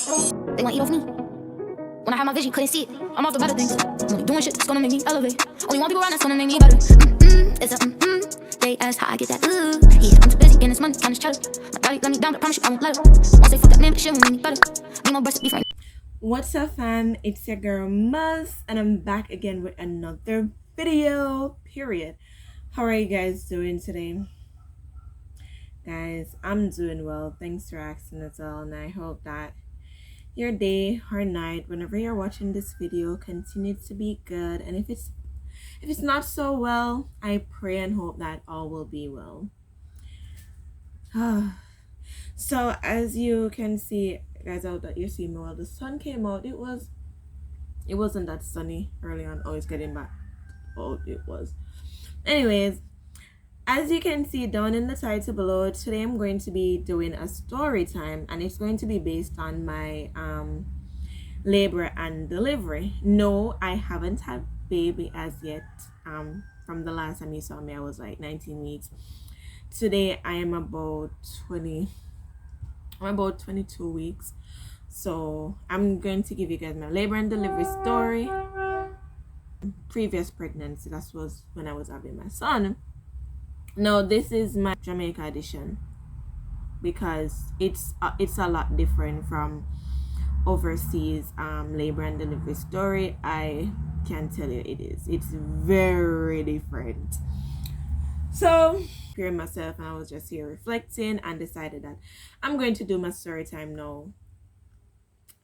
They want to eat off me. When I had my vision, couldn't see it. I'm off the better things. I'm only doing shit that's gonna make me elevate. Only one people around that's gonna make me better. It's a They ask how I get that. Yeah, I'm too busy getting this money, kind of cheddar. My daddy let me down, but I promise you I won't let her. Once they fuck that man, but shit won't make me better. Need no breast to be frank. What's up, fam? It's your girl Muz, and I'm back again with another video. Period. How are you guys doing today? Guys, I'm doing well. Thanks for asking as well, and I hope that your day or night, whenever you're watching this video, continues to be good. And if it's not so well, I pray and hope that all will be well. So as you can see, guys, out that you see me, well, the sun came out. It wasn't that sunny early on. Oh, it's getting back. Oh, it was. Anyways, as you can see down in the title below, today I'm going to be doing a story time, and it's going to be based on my labor and delivery. No, I haven't had baby as yet. From the last time you saw me, I was like 19 weeks. Today I am about 22 weeks. So I'm going to give you guys my labor and delivery story. Previous pregnancy, that was when I was having my son. Now this is my Jamaica edition because it's a lot different from overseas labor and delivery story. I can tell you it's very different. So preparing myself, and I was just here reflecting and decided that I'm going to do my story time now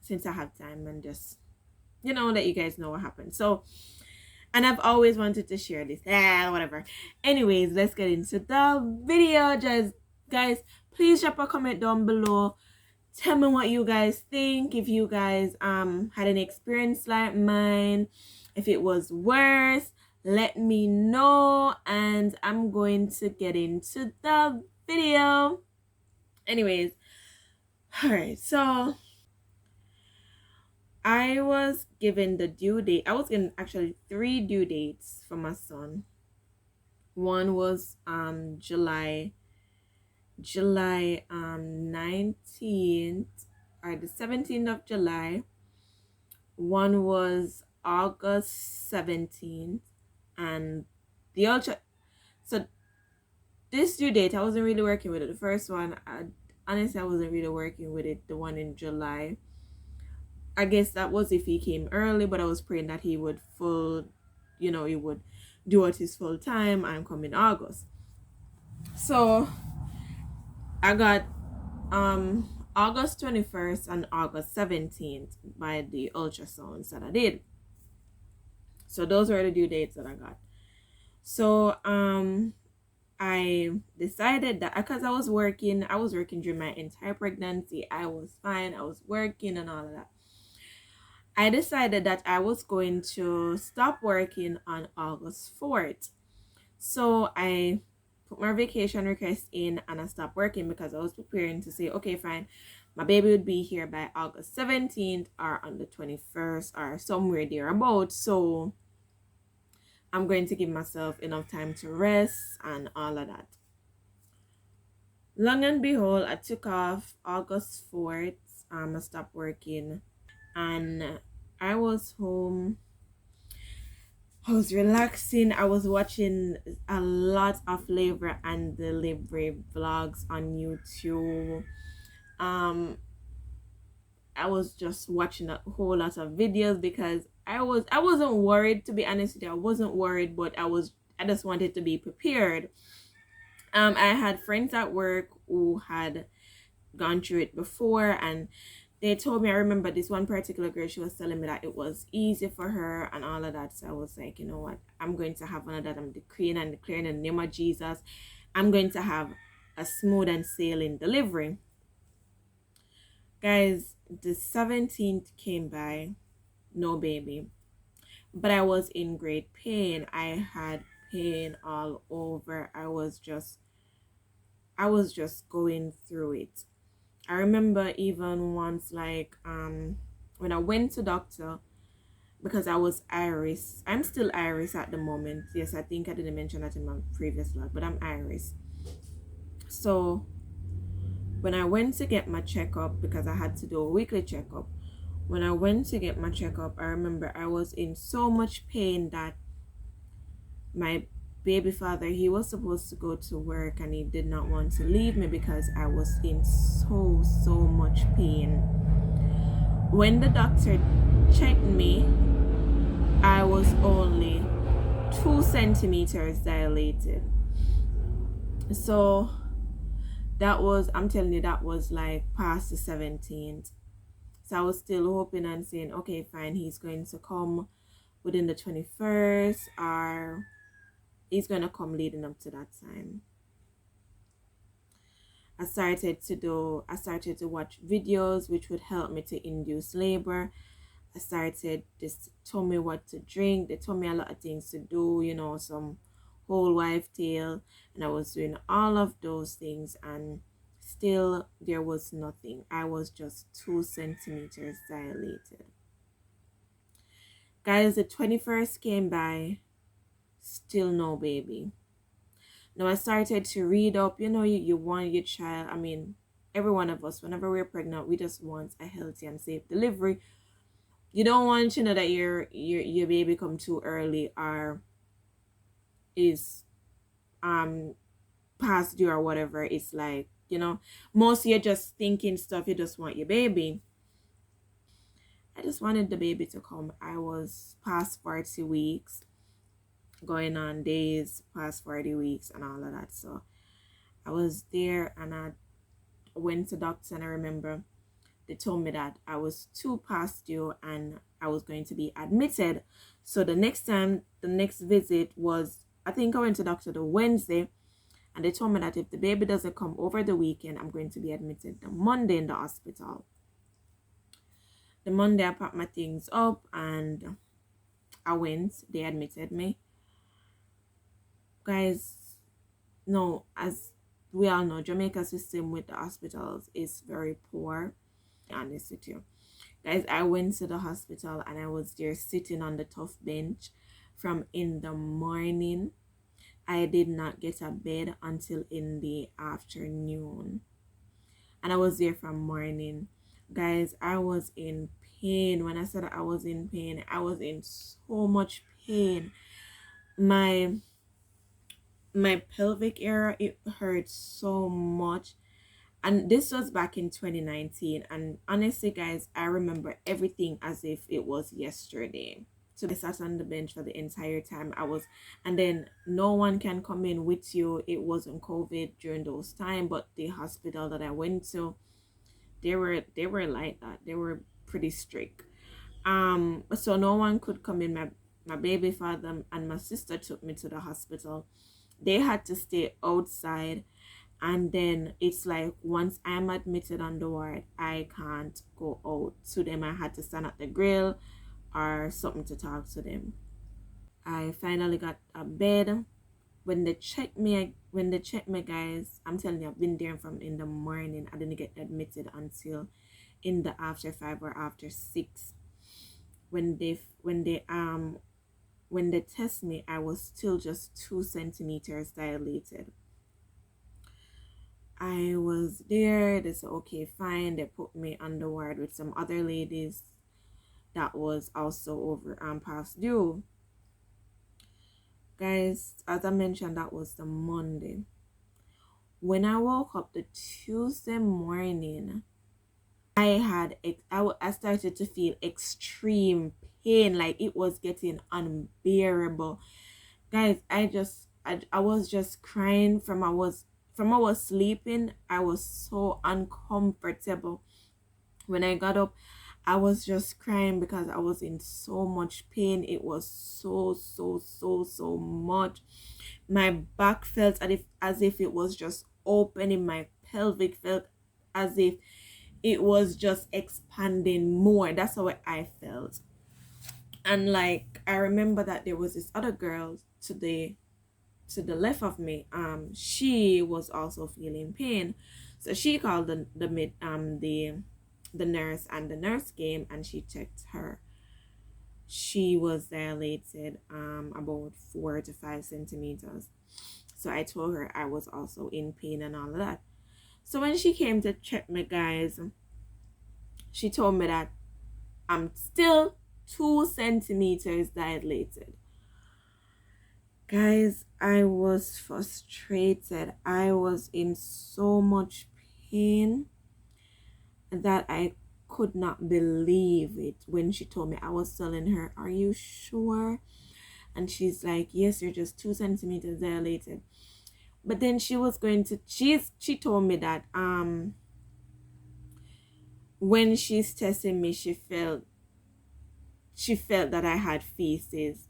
since I have time, and just let you guys know what happened. So, and I've always wanted to share this, whatever. Anyways, let's get into the video. Just guys, please drop a comment down below. Tell me what you guys think, if you guys had an experience like mine, if it was worse, let me know, and I'm going to get into the video. Anyways, all right, so I was given the due date. I was given actually 3 due dates for my son. One was July 19th or the 17th of July. One was August 17th, and the other. So this due date, I wasn't really working with it. The first one, honestly, I wasn't really working with it. The one in July, I guess that was if he came early, but I was praying that he would he would do it his full time and come in August. So I got August 21st and August 17th by the ultrasounds that I did. So those were the due dates that I got. So I decided that because I was working during my entire pregnancy. I was fine, I was working and all of that. I decided that I was going to stop working on August 4th. So I put my vacation request in and I stopped working because I was preparing to say, okay, fine, my baby would be here by August 17th or on the 21st or somewhere thereabouts. So I'm going to give myself enough time to rest and all of that. Long and behold, I took off August 4th. I stopped working and I was home. I was relaxing. I was watching a lot of labor and delivery vlogs on YouTube. I was just watching a whole lot of videos because I wasn't worried, to be honest with you. I wasn't worried, but I just wanted to be prepared. I had friends at work who had gone through it before, and they told me, I remember this one particular girl, she was telling me that it was easy for her and all of that. So I was like, you know what, I'm going to have one of that. I'm decreeing and declaring in the name of Jesus, I'm going to have a smooth and sailing delivery. Guys, the 17th came by, no baby, but I was in great pain. I had pain all over. I was just going through it. I remember even once, like when I went to doctor, because I was Iris. I'm still Iris at the moment. Yes, I think I didn't mention that in my previous vlog, but I'm Iris. So When I went to get my checkup, because I had to do a weekly checkup, when I went to get my checkup, I remember I was in so much pain that my baby father, he was supposed to go to work and he did not want to leave me because I was in so much pain. When the doctor checked me, I was only 2 centimeters dilated. So that was, I'm telling you, that was like past the 17th. So I was still hoping and saying, okay, fine, he's going to come within the 21st, or he's going to come leading up to that time. I started to watch videos which would help me to induce labor. I started, just told me what to drink. They told me a lot of things to do, you know, some whole wife tale, and I was doing all of those things, and still there was nothing. I was just 2 centimeters dilated. Guys, the 21st came by, still no baby. Now I started to read up, you know, you want your child, I mean, every one of us, whenever we're pregnant, we just want a healthy and safe delivery. You don't want, you know, that your baby come too early or is past due or whatever. It's like, you know, most you're just thinking stuff, you just want your baby. I just wanted the baby to come. I was past 40 weeks, going on days past 40 weeks and all of that. So I was there and I went to doctor, and I remember they told me that I was too past due and I was going to be admitted. So the next visit was, I think I went to doctor the Wednesday, and they told me that if the baby doesn't come over the weekend, I'm going to be admitted the Monday in the hospital. The Monday I packed my things up and I went. They admitted me. Guys, no, as we all know, Jamaica's system with the hospitals is very poor. Honest with you. Guys, I went to the hospital and I was there sitting on the tough bench from in the morning. I did not get a bed until in the afternoon. And I was there from morning. Guys, I was in pain. When I said I was in pain, I was in so much pain. My pelvic area, it hurt so much. And this was back in 2019, and honestly guys, I remember everything as if it was yesterday. So I sat on the bench for the entire time I was, and then no one can come in with you. It wasn't COVID during those time, but the hospital that I went to, they were like that. They were pretty strict. So no one could come in. My baby father and my sister took me to the hospital. They had to stay outside, and then it's like once I'm admitted on the ward, I can't go out to them. I had to stand at the grill or something to talk to them. I finally got a bed. When they checked me, guys, I'm telling you, I've been there from in the morning. I didn't get admitted until in the after 5 or after 6. When they test me, I was still just 2 centimeters dilated. I was there. They said, okay, fine. They put me on the ward with some other ladies that was also over past due. Guys, as I mentioned, that was the Monday. When I woke up the Tuesday morning, I started to feel extreme pain, like it was getting unbearable. Guys, I was just crying from I was sleeping. I was so uncomfortable. When I got up, I was just crying because I was in so much pain. It was so much. My back felt as if it was just opening. My pelvic felt as if it was just expanding more. That's how I felt. And like I remember that there was this other girl to the left of me. She was also feeling pain, so she called the nurse, and the nurse came and she checked her. She was dilated about 4 to 5 centimeters. So I told her I was also in pain and all of that. So when she came to check me, guys, she told me that I'm still 2 centimeters dilated. Guys, I was frustrated. I was in so much pain that I could not believe it when she told me. I was telling her, "Are you sure?" And she's like, "Yes, you're just 2 centimeters dilated." But then she was going to, she told me that when she's testing me, she felt that I had feces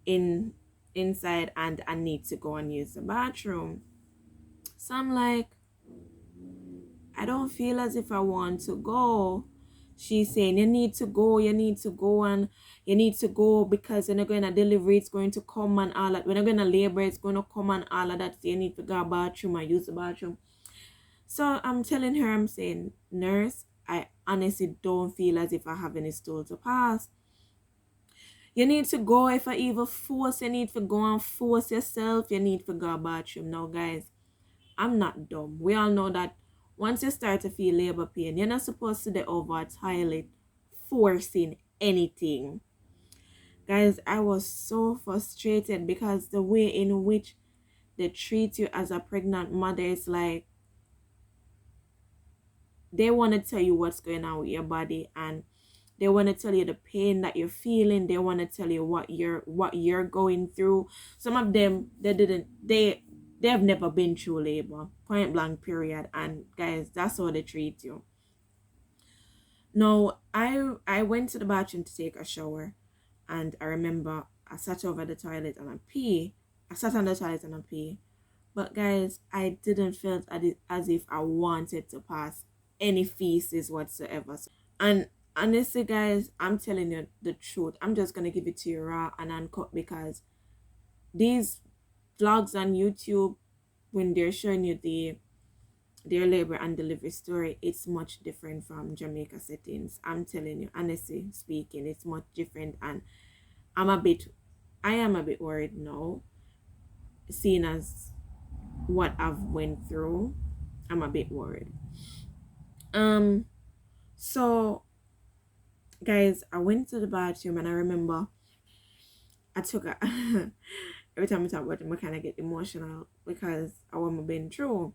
in inside and I need to go and use the bathroom. So I'm like, I don't feel as if I want to go. She's saying, you need to go, and you need to go because when you're going to deliver, it's going to come and all that. When you're going to labor, it's going to come and all of that. So you need to go to the bathroom and use the bathroom. So I'm telling her, I'm saying, nurse, I honestly don't feel as if I have any stool to pass. You need to go. If I even force, you need to go and force yourself. You need to go to the bathroom. Now, guys, I'm not dumb. We all know that once you start to feel labor pain, you're not supposed to be over a toilet forcing anything. Guys, I was so frustrated because the way in which they treat you as a pregnant mother is like they want to tell you what's going on with your body, and they want to tell you the pain that you're feeling. They want to tell you what you're going through. Some of them, they have never been through labor, point blank period. And guys, that's how they treat you. No, I went to the bathroom to take a shower, and I remember I sat over the toilet and I pee. I sat on the toilet and I pee. But guys, I didn't feel as if I wanted to pass any feces whatsoever. And honestly, guys, I'm telling you the truth. I'm just gonna give it to you raw and uncut because these vlogs on YouTube, when they're showing you their labor and delivery story, it's much different from Jamaica settings. I'm telling you, honestly speaking, it's much different, and I am a bit worried now, seeing as what I've went through. I'm a bit worried. So guys, I went to the bathroom and I remember I took a every time I talk about it, I kind of get emotional because I want been through.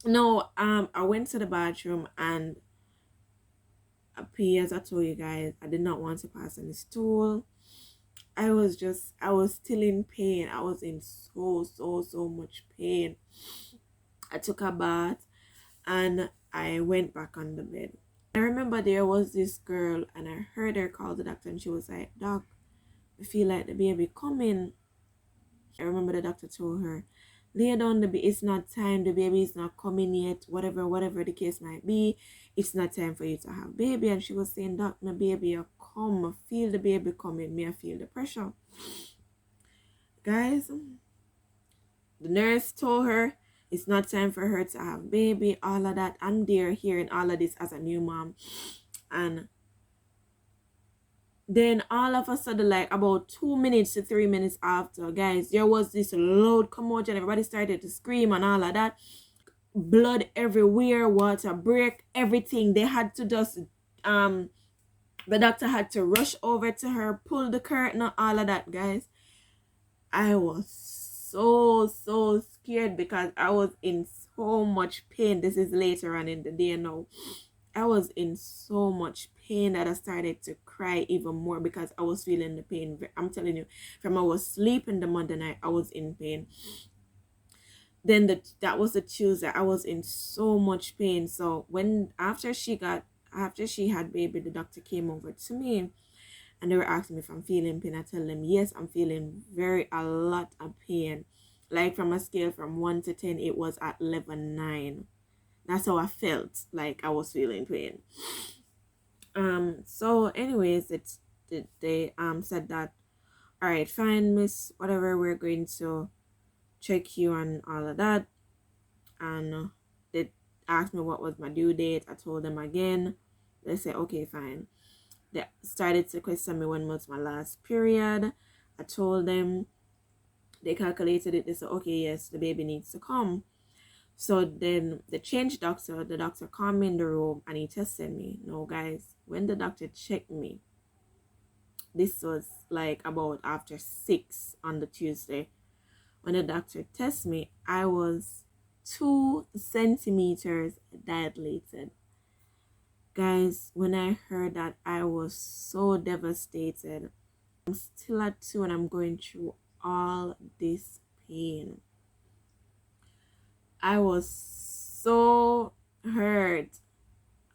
No, I went to the bathroom and I pee, as I told you guys. I did not want to pass on the stool. I was still in pain. I was in so much pain. I took a bath and I went back on the bed. I remember there was this girl and I heard her call the doctor and she was like, "Doc, I feel like the baby coming." I remember the doctor told her, "Lay down the baby, it's not time, the baby is not coming yet, whatever the case might be, it's not time for you to have baby." And she was saying, "Doc, my baby will come, I feel the baby coming, me I feel the pressure." Guys, the nurse told her it's not time for her to have baby, all of that. I'm there hearing all of this as a new mom. And then all of a sudden, like about 2 minutes to 3 minutes after, guys, there was this loud commotion. Everybody started to scream and all of that. Blood everywhere, water break, everything. They had to just the doctor had to rush over to her, pull the curtain and all of that, guys. I was so scared because I was in so much pain. This is later on in the day now. I was in so much pain that I started to cry even more because I was feeling the pain. I'm telling you, from I was sleeping the Monday night, I was in pain. Then that was the Tuesday. I was in so much pain. So after she had baby, the doctor came over to me and they were asking me if I'm feeling pain. I tell them yes, I'm feeling a lot of pain. Like from a scale from 1 to 10, it was at level 9. That's how I felt, like I was feeling pain. So anyways, they said that, "All right, fine, miss, whatever, we're going to check you and all of that." And they asked me what was my due date. I told them again. They said, "Okay, fine." They started to question me when was my last period. I told them. They calculated it. They said, "Okay, yes, the baby needs to come." So then the change doctor, the doctor called me in the room and he tested me. No, guys, when the doctor checked me, this was like about after 6 on the Tuesday. When the doctor tested me, I was 2 centimeters dilated. Guys, when I heard that, I was so devastated. I'm still at 2 and I'm going through all this pain. I was so hurt.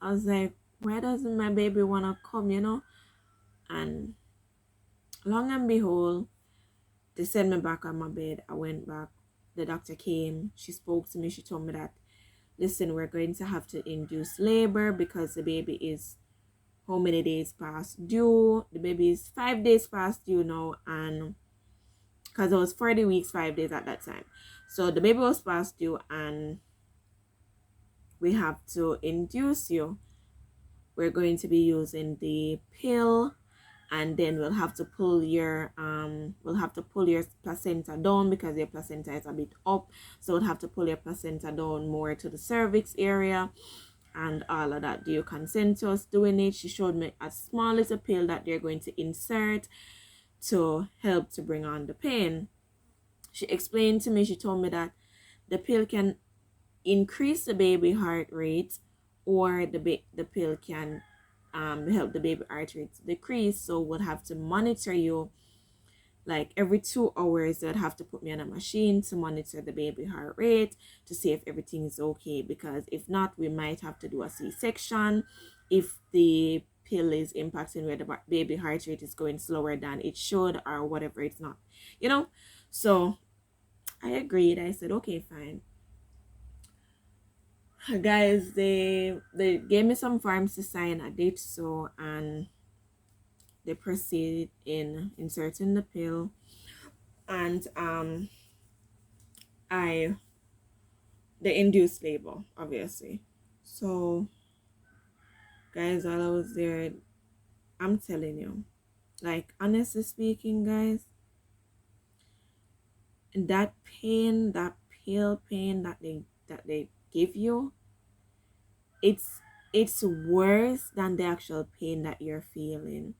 I was like, why doesn't my baby want to come, And long and behold, they sent me back on my bed. I went back. The doctor came. She spoke to me. She told me that, listen, we're going to have to induce labor because the baby is how many days past due. The baby is 5 days past due now, and because I was 40 weeks 5 days at that time, so the baby was past due and we have to induce you. We're going to be using the pill, and then we'll have to pull your placenta down because your placenta is a bit up, so we'll have to pull your placenta down more to the cervix area and all of that. Do you consent to us doing it? She showed me a small little pill that they're going to insert to help to bring on the pain. She explained to me, she told me that the pill can increase the baby heart rate, or the pill can help the baby heart rate decrease. So we'll have to monitor you like every 2 hours. They'd have to put me on a machine to monitor the baby heart rate to see if everything is okay, because if not, we might have to do a C-section if the pill is impacting where the baby heart rate is going slower than it should, or whatever. It's not, so I agreed. I said, okay, fine. Guys, they gave me some forms to sign. I did so, and they proceeded in inserting the pill, and they induced labor, obviously. So guys, while I was there, I'm telling you, like, honestly speaking, guys, that pain, that pill pain that they give you, it's worse than the actual pain that you're feeling.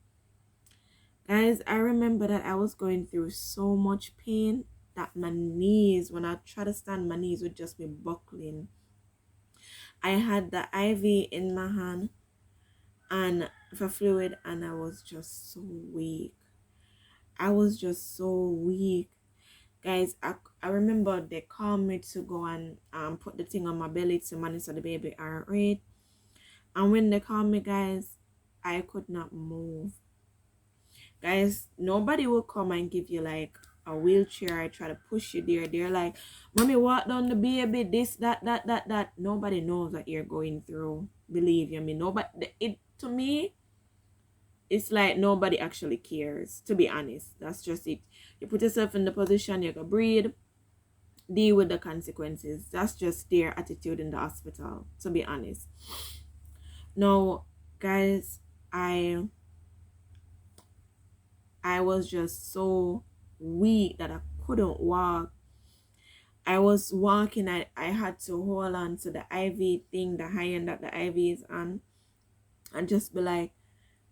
Guys, I remember that I was going through so much pain that my knees, when I try to stand, my knees would just be buckling. I had the IV in my hand and for fluid, and I was just so weak. I was just so weak. Guys, I remember they called me to go and put the thing on my belly to monitor the baby heart rate. And when they called me, guys, I could not move. Guys, nobody will come and give you like a wheelchair. I try to push you there. They're like, mommy, walk down the baby, this, that. Nobody knows what you're going through. Believe you me. Nobody, to me, it's like nobody actually cares, to be honest. That's just it. You put yourself in the position, you can breathe, deal with the consequences. That's just their attitude in the hospital, to be honest. Now, guys, I was just so weak that I couldn't walk. I was walking, I had to hold on to the IV thing, the high end that the IV is on, and just be like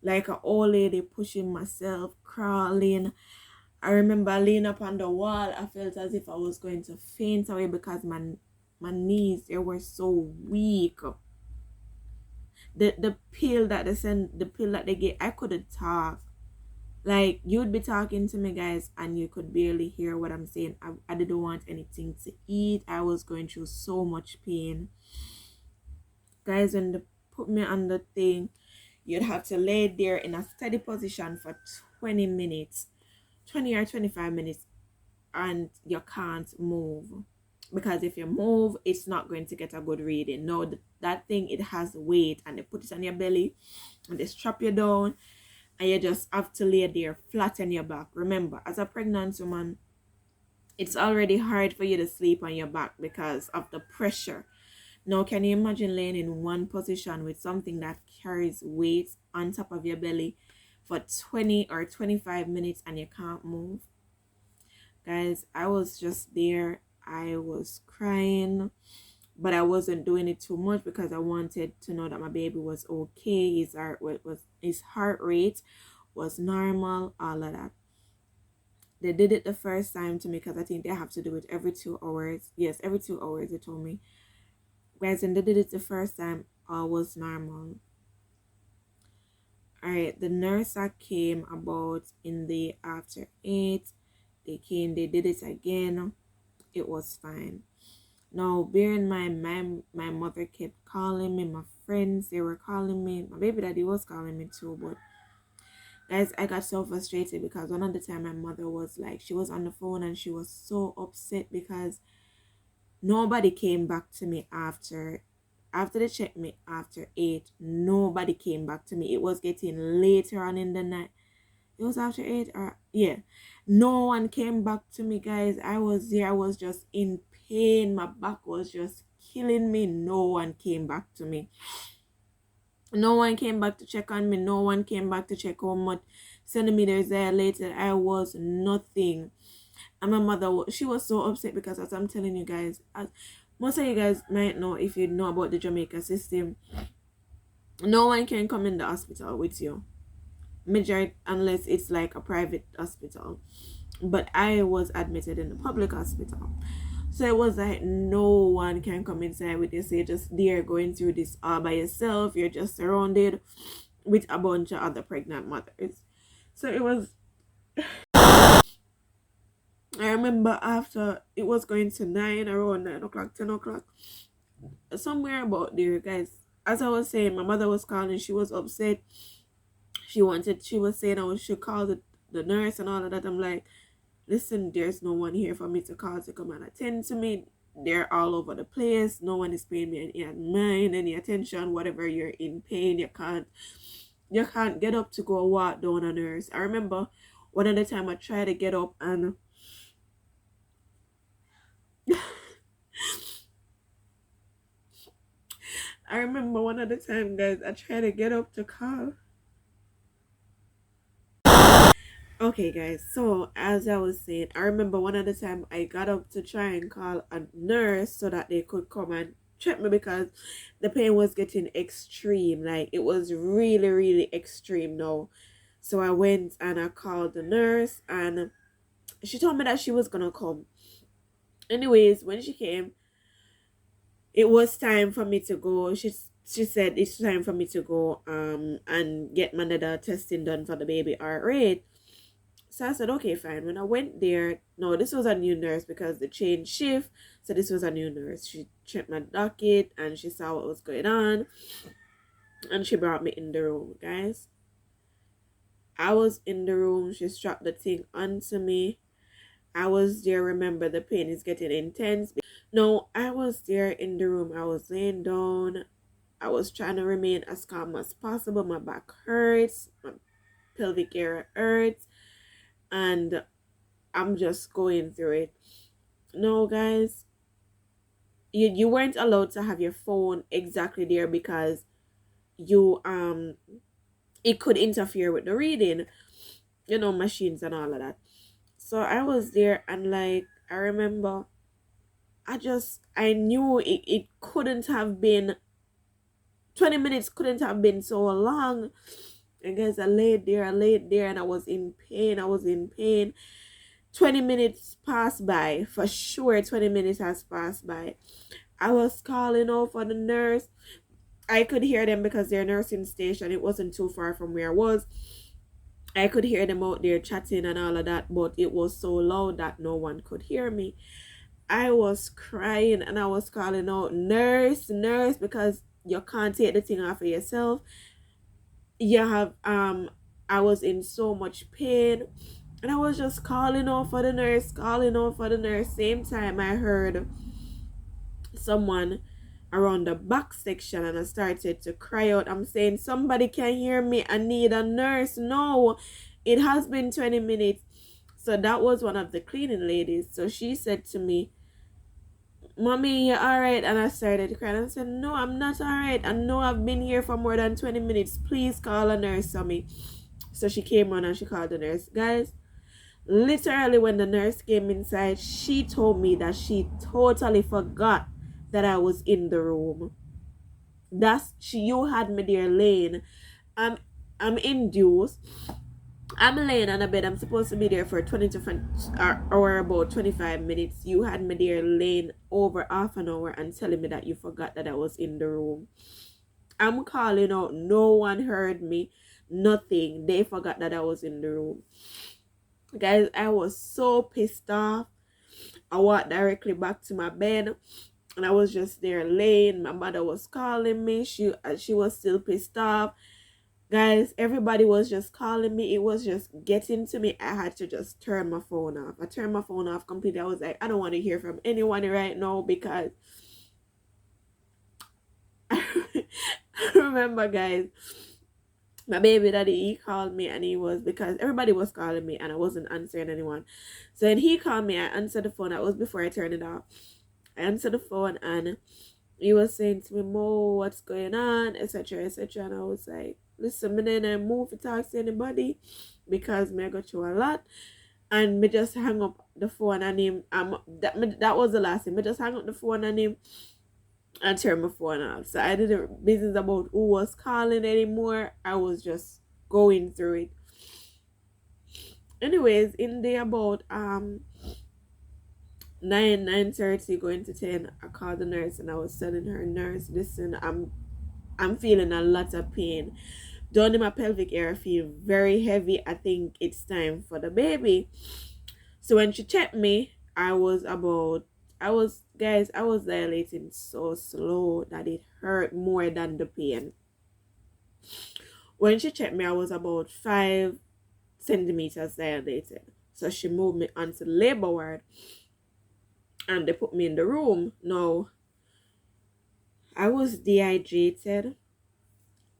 an old lady pushing myself, crawling. I remember laying up on the wall. I felt as if I was going to faint away because my knees, they were so weak. The pill that they sent, the pill that they gave, I couldn't talk. Like, you'd be talking to me, guys, and you could barely hear what I'm saying. I didn't want anything to eat. I was going through so much pain. Guys, when they put me on the thing, you'd have to lay there in a steady position for 20 minutes, 20 or 25 minutes, and you can't move. Because if you move, it's not going to get a good reading. No, that thing, it has weight, and they put it on your belly, and they strap you down, and you just have to lay there flat on your back. Remember, as a pregnant woman, it's already hard for you to sleep on your back because of the pressure. Now, can you imagine laying in one position with something that carries weight on top of your belly for 20 or 25 minutes and you can't move? Guys, I was just there. I was crying. but I wasn't doing it too much because I wanted to know that my baby was okay. His heart rate was normal, all of that. They did it the first time to me because I think they have to do it every 2 hours. Yes, every 2 hours, they told me. Guys, when they did it the first time, all was normal. Alright, the nurse that came about in the after 8. They came, they did it again. It was fine. Now, bear in mind, my mother kept calling me, my friends, they were calling me. My baby daddy was calling me too, but guys, I got so frustrated because one of the time my mother was like, she was on the phone and she was so upset because nobody came back to me after they checked me after 8. Nobody came back to me. It was getting later on in the night. It was after 8, or yeah, no one came back to me, guys. I was there, I was just in pain, my back was just killing me. No one came back to me. No one came back to check on me. No one came back to check how much centimeters I later. I was nothing. And my mother, she was so upset because, as I'm telling you guys, as most of you guys might know, if you know about the Jamaica system, no one can come in the hospital with you, majority, unless it's like a private hospital. But I was admitted in the public hospital, so it was like no one can come inside with you. So you're just there going through this all by yourself. You're just surrounded with a bunch of other pregnant mothers. So it was, I remember after it was going to 9, around 9 o'clock, 10 o'clock, somewhere about there, guys. As I was saying, my mother was calling. She was upset. She was saying I should call the nurse and all of that. I'm like, listen, there's no one here for me to call to come and attend to me. They're all over the place. No one is paying me any mind, any attention. Whatever, you're in pain, you can't get up to go walk down a nurse. I remember one of the time I tried to get up and I remember one of the time, guys, I tried to get up to call. Okay, guys, so as I was saying, I remember one of the time I got up to try and call a nurse so that they could come and check me because the pain was getting extreme. Like, it was really, really extreme now. So I went and I called the nurse and she told me that she was gonna come. Anyways, when she came, it was time for me to go. She said it's time for me to go and get my another testing done for the baby heart rate. So I said, okay, fine. When I went there, no, this was a new nurse because they changed shift. So this was a new nurse. She checked my docket and she saw what was going on. And she brought me in the room, guys. I was in the room. She strapped the thing onto me. I was there. Remember, the pain is getting intense. No, I was there in the room. I was laying down. I was trying to remain as calm as possible. My back hurts. My pelvic area hurts. And I'm just going through it. No, guys, you weren't allowed to have your phone exactly there because you it could interfere with the reading, machines and all of that. So I was there and like I remember I knew it couldn't have been 20 minutes, couldn't have been so long. And guys, I laid there and I was in pain. 20 minutes passed by. For sure, 20 minutes has passed by. I was calling out for the nurse. I could hear them because their nursing station, it wasn't too far from where I was. I could hear them out there chatting and all of that, but it was so loud that no one could hear me. I was crying and I was calling out, nurse, because you can't take the thing off of yourself. You have, I was in so much pain. And I was just calling out for the nurse. Same time I heard someone around the back section and I started to cry out. I'm saying, somebody can hear me. I need a nurse. No, it has been 20 minutes. So that was one of the cleaning ladies. So she said to me, Mommy, you're alright? And I started crying. I said, no, I'm not alright. I know I've been here for more than 20 minutes. Please call a nurse on me. So she came on and she called the nurse. Guys, literally when the nurse came inside, she told me that she totally forgot that I was in the room. You had me there laying. I'm induced. I'm laying on a bed. I'm supposed to be there for 20 to or about 25 minutes. You had me there laying over half an hour and telling me that you forgot that I was in the room. I'm calling out. No one heard me. Nothing. They forgot that I was in the room. Guys, I was so pissed off. I walked directly back to my bed and I was just there laying. My mother was calling me. She was still pissed off. Guys, everybody was just calling me. It was just getting to me. I had to just turn my phone off. I turned my phone off completely. I was like, I don't want to hear from anyone right now because I remember, guys, my baby daddy, he called me and he was, because everybody was calling me and I wasn't answering anyone. So when he called me, I answered the phone. That was before I turned it off. I answered the phone and he was saying to me, Mo, what's going on, etc., etc. And I was like, listen, me then I move to talk to anybody because me I got through a lot. And me just hang up the phone and him, that was the last thing. Me just hang up the phone and him and turn my phone off. So I didn't business about who was calling anymore. I was just going through it. Anyways, in the about 9:30 going to 10, I called the nurse and I was telling her, nurse, listen, I'm feeling a lot of pain down in my pelvic area. I feel very heavy. I think it's time for the baby. So when she checked me, I was dilating so slow that it hurt more than the pain. When she checked me, I was about 5 centimeters dilated. So she moved me onto the labor ward and they put me in the room. Now, I was dehydrated.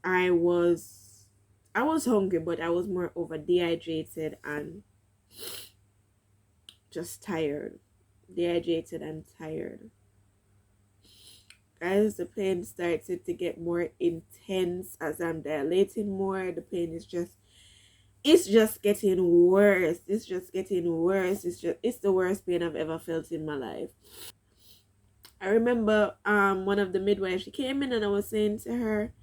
I was hungry, but I was more over dehydrated and just tired. Dehydrated and tired. Guys, the pain started to get more intense as I'm dilating more. The pain is just, it's just getting worse. It's just getting worse. It's the worst pain I've ever felt in my life. I remember one of the midwives, she came in and I was saying to her,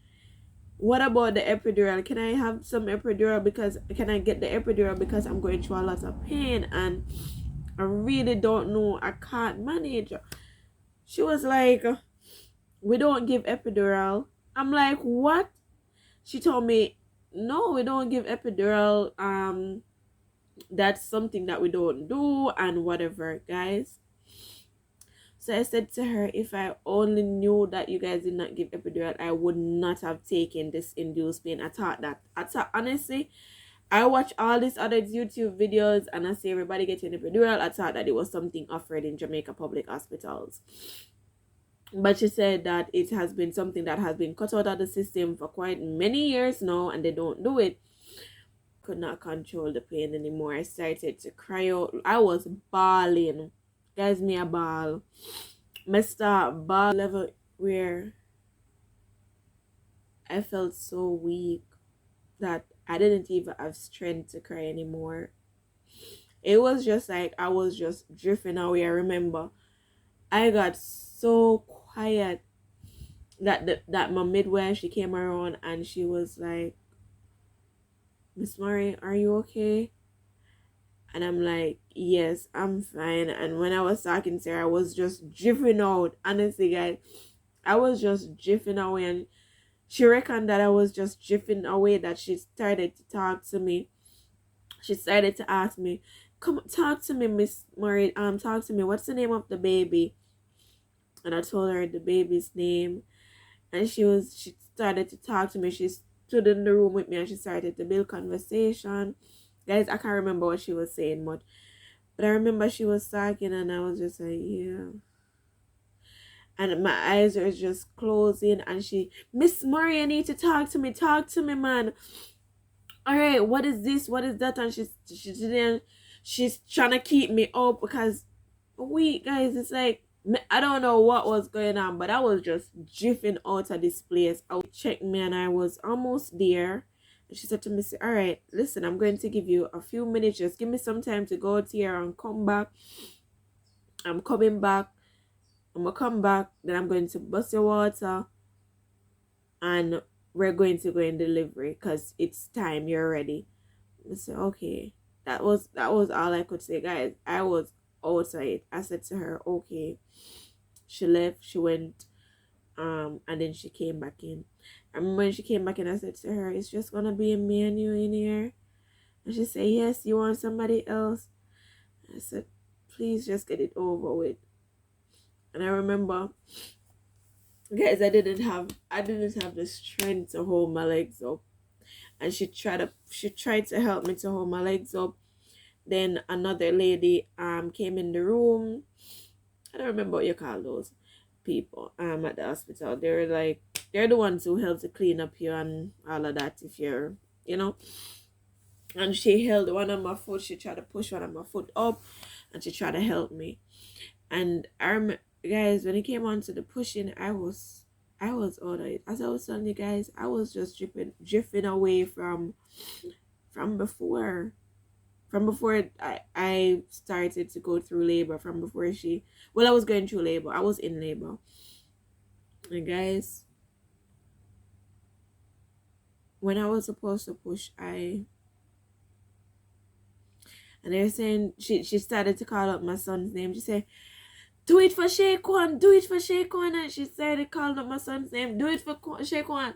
what about the epidural? Can I have some epidural? Because can I get the epidural because I'm going through a lot of pain and I really don't know. I can't manage. She was like, we don't give epidural. I'm like, what? She told me, no, we don't give epidural. That's something that we don't do and whatever, guys. So I said to her, if I only knew that you guys did not give epidural, I would not have taken this induced pain. I thought, honestly, I watch all these other YouTube videos and I see everybody getting epidural. I thought that it was something offered in Jamaica public hospitals. But she said that it has been something that has been cut out of the system for quite many years now and they don't do it. Could not control the pain anymore. I started to cry out. I was bawling. Guys, me a bawl. I start bawl level where I felt so weak that I didn't even have strength to cry anymore. It was just like I was just drifting away. I remember I got so quiet that my midwife, she came around and she was like, Miss Murray, are you okay? And I'm like, yes, I'm fine. And when I was talking to her, I was just drifting out. Honestly, guys, I was just drifting away. And she reckoned that I was just drifting away, that she started to talk to me. She started to ask me, come talk to me, Miss Murray. Talk to me. What's the name of the baby? And I told her the baby's name. And she started to talk to me. She stood in the room with me and she started to build conversation. Guys, I can't remember what she was saying much, but I remember she was talking and I was just like, yeah. And my eyes were just closing and she, Miss Murray, I need to talk to me, man. All right, what is this? What is that? And she's trying to keep me up because guys, it's like, I don't know what was going on, but I was just drifting out of this place. I checked me and I was almost there. And she said to me, all right, listen, I'm going to give you a few minutes. Just give me some time to go out here and come back. I'm coming back. I'm gonna come back, then I'm going to bust your water, and we're going to go in delivery because it's time, you're ready. I said, okay. That was all I could say, guys. I was outside. I said to her, okay. She left, she went, and then she came back in. And when she came back in, I said to her, it's just gonna be me and you in here. And she said, yes, you want somebody else? I said, please just get it over with. And I remember, guys, I didn't have the strength to hold my legs up. And she tried to help me to hold my legs up. Then another lady came in the room. I don't remember what you call those people at the hospital. They're the ones who help to clean up you and all of that if you're, you know. And she held one of my foot. She tried to push one of my foot up, and she tried to help me. And guys, when it came on to the pushing, I was out of it. As I was telling you guys, I was just drifting away from before. From before I started to go through labor. From before I was going through labor. I was in labor. And guys, when I was supposed to push, and they were saying, she started to call up my son's name. She said, do it for Shaquan, do it for Shaquan. And she started calling up my son's name, do it for Shaquan.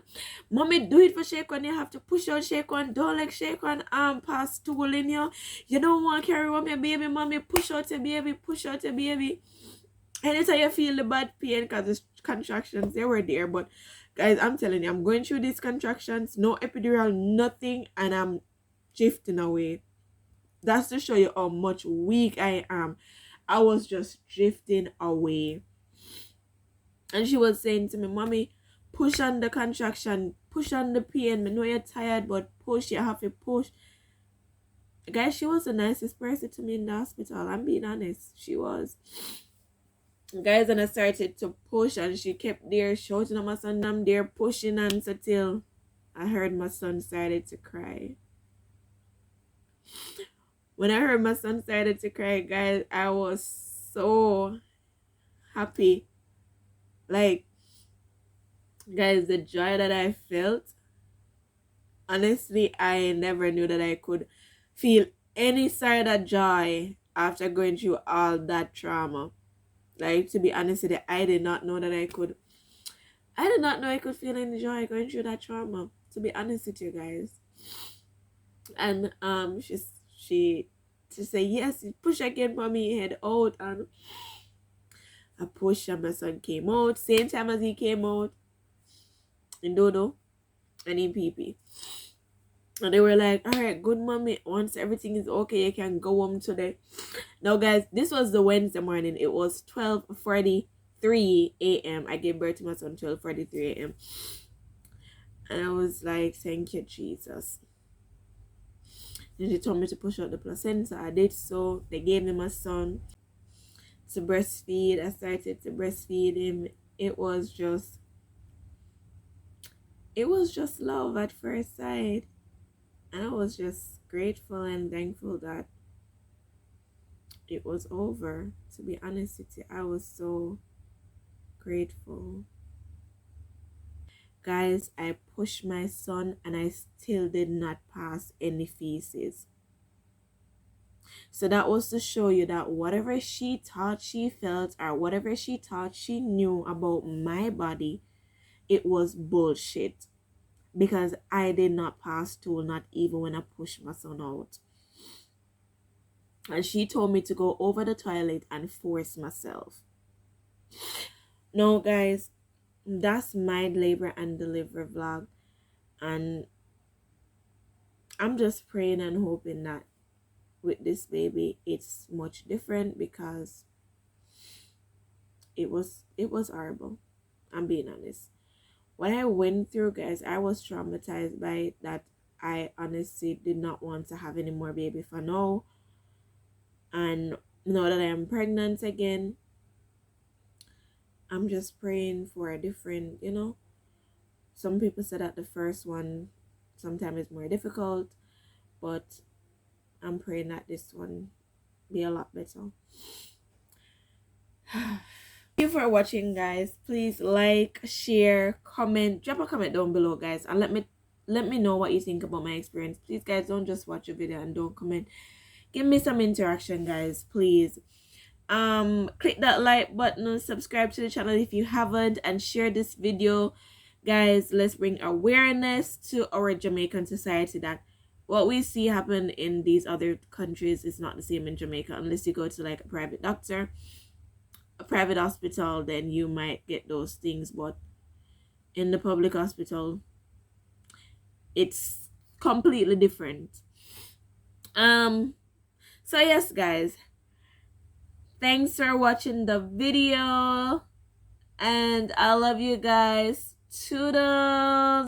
Mommy, do it for Shaquan. You have to push out Shaquan. Don't let Shaquan pass stool in you. You don't want to carry on your baby, mommy. Push out your baby, push out your baby. Anytime you feel the bad pain, because the contractions, they were there. But guys, I'm telling you, I'm going through these contractions, no epidural, nothing, and I'm drifting away. That's to show you how much weak I am. I was just drifting away. And she was saying to me, mommy, push on the contraction, push on the pain. I know you're tired, but push, you have to push. Guys, she was the nicest person to me in the hospital. I'm being honest. She was. Guys, and I started to push, and she kept there shouting at my son. I'm there pushing until I heard my son started to cry. When I heard my son started to cry, guys, I was so happy. Like, guys, the joy that I felt, honestly, I never knew that I could feel any side of joy after going through all that trauma. Like, to be honest with you, I did not know I could feel any joy going through that trauma, to be honest with you guys. And she said, yes, push again, mommy, head out. And I pushed, and my son came out same time as he came out in Dodo and in PP. And they were like, all right, good, mommy, once everything is okay, you can go home today. Now, guys, this was the Wednesday morning. It was 12:43 a.m. I gave birth to my son 12:43 a.m. And I was like, thank you, Jesus. Then she told me to push out the placenta. I did so. They gave me my son to breastfeed. I started to breastfeed him. It was just love at first sight. And I was just grateful and thankful that it was over. To be honest with you, I was so grateful. Guys, I pushed my son and I still did not pass any feces. So that was to show you that whatever she thought she felt or whatever she thought she knew about my body, it was bullshit. Because I did not pass stool, not even when I pushed my son out. And she told me to go over the toilet and force myself. No, guys, that's my labor and deliver vlog. And I'm just praying and hoping that with this baby it's much different, because it was horrible. I'm being honest. What I went through, guys, I was traumatized by it, that I honestly did not want to have any more baby for now. And now that I am pregnant again, I'm just praying for a different, some people said that the first one sometimes is more difficult, but I'm praying that this one be a lot better. Thank you for watching, guys. Please like, share, comment, drop a comment down below, guys, and let me know what you think about my experience. Please, guys, don't just watch a video and don't comment. Give me some interaction, guys, please. Click that like button, subscribe to the channel if you haven't, and share this video, guys. Let's bring awareness to our Jamaican society that what we see happen in these other countries is not the same in Jamaica. Unless you go to like a private doctor, a private hospital, then you might get those things, but in the public hospital it's completely different. So yes, guys, thanks for watching the video, and I love you guys. Toodles.